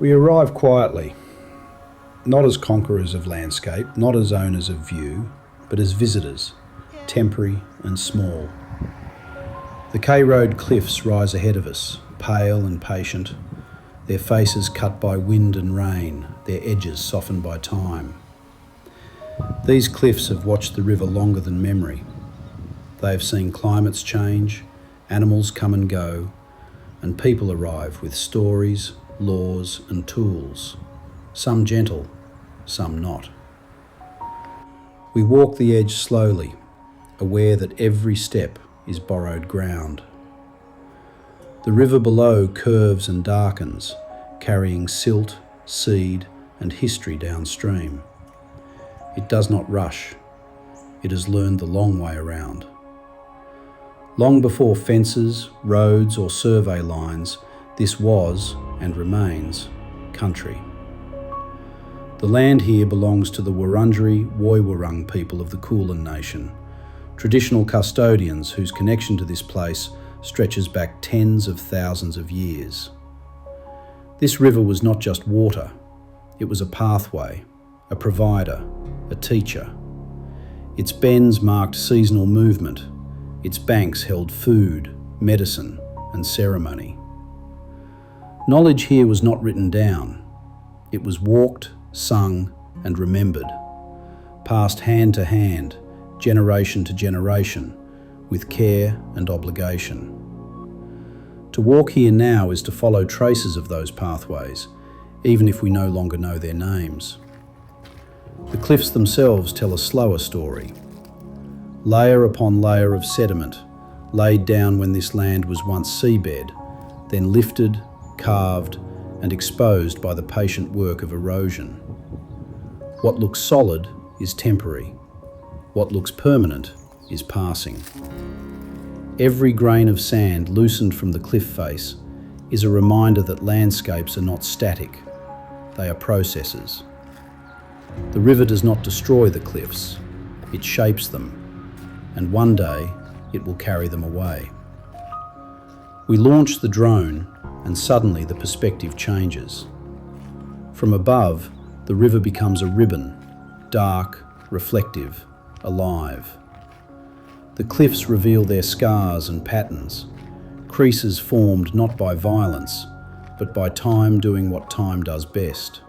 We arrive quietly, not as conquerors of landscape, not as owners of view, but as visitors, temporary and small. The K-Road cliffs rise ahead of us, pale and patient, their faces cut by wind and rain, their edges softened by time. These cliffs have watched the river longer than memory. They have seen climates change, animals come and go, and people arrive with stories, laws and tools, some gentle, some not. We walk the edge slowly, aware that every step is borrowed ground. The river below curves and darkens, carrying silt, seed and history downstream. It does not rush. It has learned the long way around. Long before fences, roads or survey lines, this was, and remains, country. The land here belongs to the Wurundjeri Woiwurrung people of the Kulin Nation, traditional custodians whose connection to this place stretches back tens of thousands of years. This river was not just water, it was a pathway, a provider, a teacher. Its bends marked seasonal movement, its banks held food, medicine and ceremony. Knowledge here was not written down. It was walked, sung and remembered, passed hand to hand, generation to generation, with care and obligation. To walk here now is to follow traces of those pathways, even if we no longer know their names. The cliffs themselves tell a slower story. Layer upon layer of sediment, laid down when this land was once seabed, then lifted, carved and exposed by the patient work of erosion. What looks solid is temporary. What looks permanent is passing. Every grain of sand loosened from the cliff face is a reminder that landscapes are not static, they are processes. The river does not destroy the cliffs, it shapes them, and one day it will carry them away. We launch the drone and suddenly the perspective changes. From above, the river becomes a ribbon, dark, reflective, alive. The cliffs reveal their scars and patterns, creases formed not by violence, but by time doing what time does best.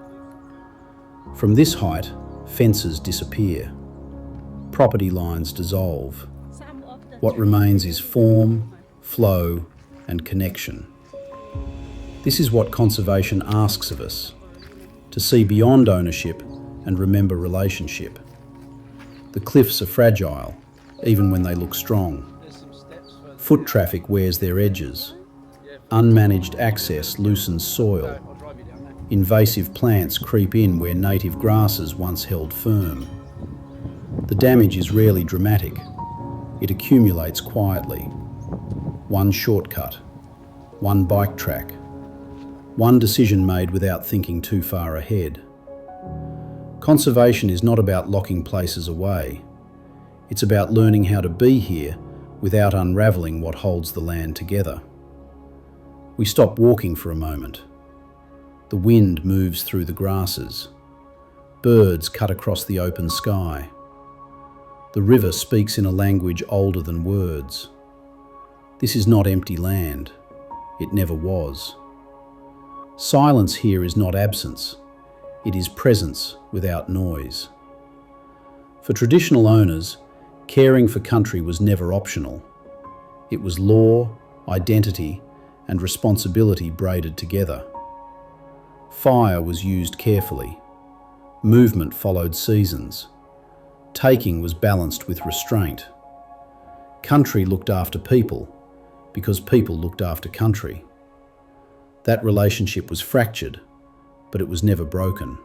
From this height, fences disappear. Property lines dissolve. What remains is form, flow, and connection. This is what conservation asks of us, to see beyond ownership and remember relationship. The cliffs are fragile, even when they look strong. Foot traffic wears their edges. Unmanaged access loosens soil. Invasive plants creep in where native grasses once held firm. The damage is rarely dramatic. It accumulates quietly. One shortcut, one bike track, one decision made without thinking too far ahead. Conservation is not about locking places away. It's about learning how to be here without unravelling what holds the land together. We stop walking for a moment. The wind moves through the grasses. Birds cut across the open sky. The river speaks in a language older than words. This is not empty land. It never was. Silence here is not absence. It is presence without noise. For traditional owners, caring for country was never optional. It was law, identity, and responsibility braided together. Fire was used carefully. Movement followed seasons. Taking was balanced with restraint. Country looked after people because people looked after country. That relationship was fractured, but it was never broken.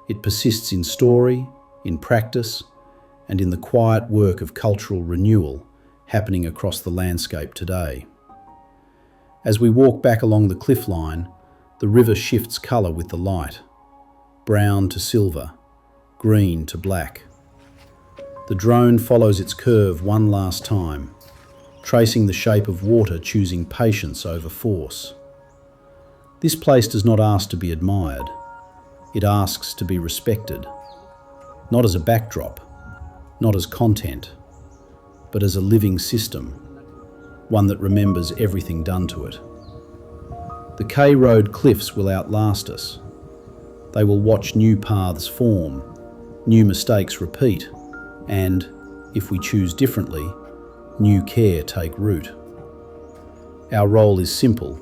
It persists in story, in practice, and in the quiet work of cultural renewal happening across the landscape today. As we walk back along the cliff line, the river shifts colour with the light, brown to silver, green to black. The drone follows its curve one last time, tracing the shape of water choosing patience over force. This place does not ask to be admired. It asks to be respected, not as a backdrop, not as content, but as a living system, one that remembers everything done to it. The K Road cliffs will outlast us. They will watch new paths form, new mistakes repeat, and, if we choose differently, new care take root. Our role is simple,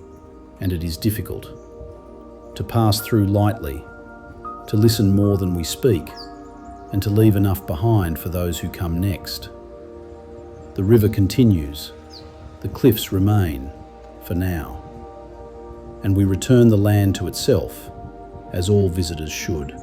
and it is difficult. To pass through lightly, to listen more than we speak, and to leave enough behind for those who come next. The river continues, the cliffs remain, for now, and we return the land to itself, as all visitors should.